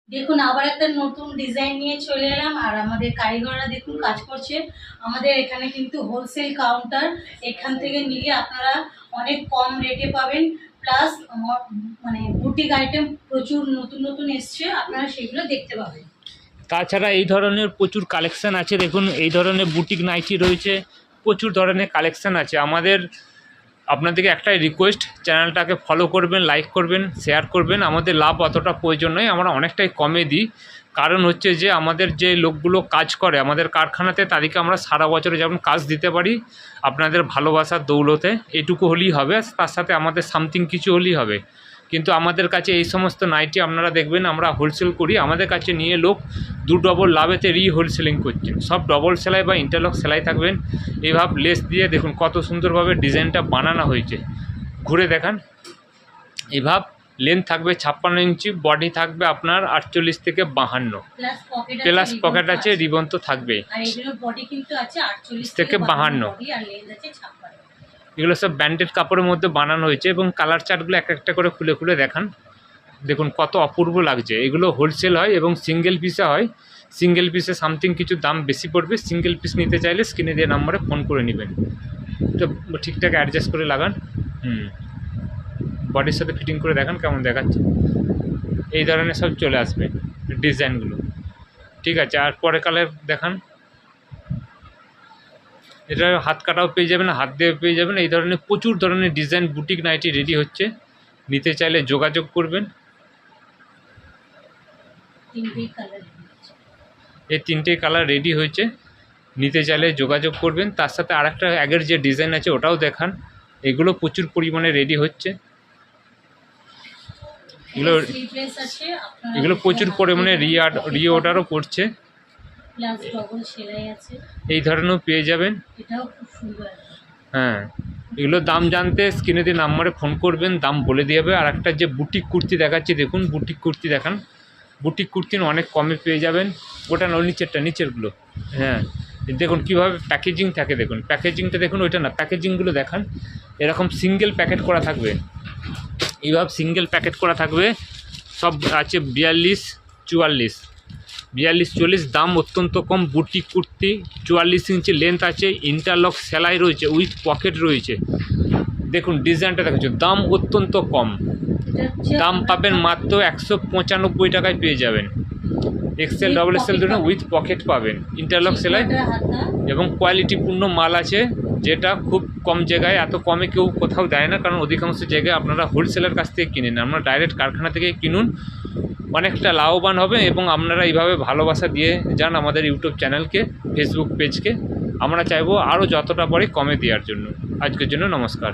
দেখুন আবার একটা নতুন ডিজাইন নিয়ে চলে এলাম, আর আমাদের কারিগররা দেখুন কাজ করছে। আমাদের এখানে কিন্তু হোলসেল কাউন্টার, এখান থেকে নিলে আপনারা অনেক কম রেটে পাবেন। প্লাস মানে বুটিক আইটেম প্রচুর নতুন নতুন এসছে, আপনারা সেগুলো দেখতে পাবেন। তাছাড়া এই ধরনের প্রচুর কালেকশান আছে। দেখুন এই ধরনের বুটিক নাইটি রয়েছে, প্রচুর ধরনের কালেকশান আছে। আপনাদেরকে একটাই রিকোয়েস্ট, চ্যানেলটাকে ফলো করবেন, লাইক করবেন, শেয়ার করবেন। আমাদের লাভ অতটা প্রয়োজন নয়, আমরা অনেকটাই কমে দিই। কারণ হচ্ছে যে আমাদের যে লোকগুলো কাজ করে আমাদের কারখানাতে, তাদেরকে আমরা সারা বছরে যেমন কাজ দিতে পারি, আপনাদের ভালোবাসার দৌলতে এটুকু হলেই হবে। তার সাথে আমাদের সামথিং কিছু হলেই হবে। কিন্তু আমাদের কাছে এই সমস্ত নাইটি আপনারা দেখবেন আমরা হোলসেল করি, আমাদের কাছে নিয়ে লোক ডবল লাভেতে হোলসেলিং করছে। সব ডবল সেলাই বা ইন্টারলক সেলাই থাকবেন। এইভাবে লেস দিয়ে দেখুন কত সুন্দরভাবে ডিজাইনটা বানানো হয়েছে। ঘুরে দেখান। এইভাবে লেন্থ থাকবে 56 ইঞ্চি, বডি থাকবে আপনার 48 থেকে 52, প্লাস পকেট আছে, রিবন তো থাকবে থেকে 52। এগুলো সব ব্যান্ডেড কাপড়ের মধ্যে বানানো হয়েছে এবং কালার চার্টগুলো এক একটা করে খুলে খুলে দেখান। দেখুন কত অপূর্ব লাগছে। এগুলো হোলসেল হয় এবং সিঙ্গেল পিসে হয়। সিঙ্গেল পিসে সামথিং কিছু দাম বেশি পড়বে। সিঙ্গেল পিস নিতে চাইলে স্ক্রিনে দিয়ে নাম্বারে ফোন করে নেবেন। তো ঠিকঠাক অ্যাডজাস্ট করে লাগান। বডির সাথে ফিটিং করে দেখান কেমন দেখাচ্ছে। এই ধরনের সব চলে আসবে ডিজাইনগুলো। ঠিক আছে, আর পরে কালার দেখান। এটা হাত কাটাও পেয়ে যাবেন, হাত দিয়ে পেয়ে যাবেন। এই ধরনের প্রচুর ধরনের ডিজাইন বুটিক নাইটি রেডি হচ্ছে। নিতে চাইলে যোগাযোগ করবেন। এই তিনটেই কালার রেডি হয়েছে, নিতে চাইলে যোগাযোগ করবেন। তার সাথে আরেকটা আগের যে ডিজাইন আছে ওটাও দেখান। এগুলো প্রচুর পরিমাণে রেডি হচ্ছে। এগুলো প্রচুর পরিমাণে রিঅর্ডারও করছে। এই ধরনেরও পেয়ে যাবেন। হ্যাঁ, এগুলোর দাম জানতে স্ক্রিনে দিয়ে নাম্বারে ফোন করবেন, দাম বলে দিয়ে হবে। আর একটা যে বুটিক কুর্তি দেখাচ্ছি দেখুন, বুটিক কুর্তি দেখান। বুটিক কুর্তি অনেক কমে পেয়ে যাবেন। ওটা না, নিচেরগুলো। হ্যাঁ, দেখুন কীভাবে প্যাকেজিং থাকে। দেখুন প্যাকেজিংটা দেখুন, ওইটা না, প্যাকেজিংগুলো দেখান। এরকম সিঙ্গেল প্যাকেট করা থাকবে। এইভাবে সিঙ্গেল প্যাকেট করা থাকবে। সব আছে 42, 44, 42, 44। দাম অত্যন্ত কম। বুটিক কুর্তি 44 ইঞ্চি লেন্থ আছে, ইন্টারলক সেলাই রয়েছে, উইথ পকেট রয়েছে। দেখুন ডিজাইনটা দেখাচ্ছে, দাম অত্যন্ত কম। দাম পাবেন মাত্র 195 টাকায় পেয়ে যাবেন। এক্সেল ডবল এক্সেল দুটো উইথ পকেট পাবেন, ইন্টারলক সেলাই এবং কোয়ালিটিপূর্ণ মাল আছে, যেটা খুব কম জায়গায়, এত কমে কেউ কোথাও দেয় না। কারণ অধিকাংশ জায়গায় আপনারা হোলসেলের কাছ থেকে কিনেন, আমরা ডাইরেক্ট কারখানা থেকে কিনুন, অনেকটা লাভবান হবে। এবং আপনারা এইভাবে ভালোবাসা দিয়ে যান আমাদের ইউটিউব চ্যানেলকে, ফেসবুক পেজকে। আমরা চাইবো আরও যতটা পারি কমে দেওয়ার জন্য। আজকের জন্য নমস্কার।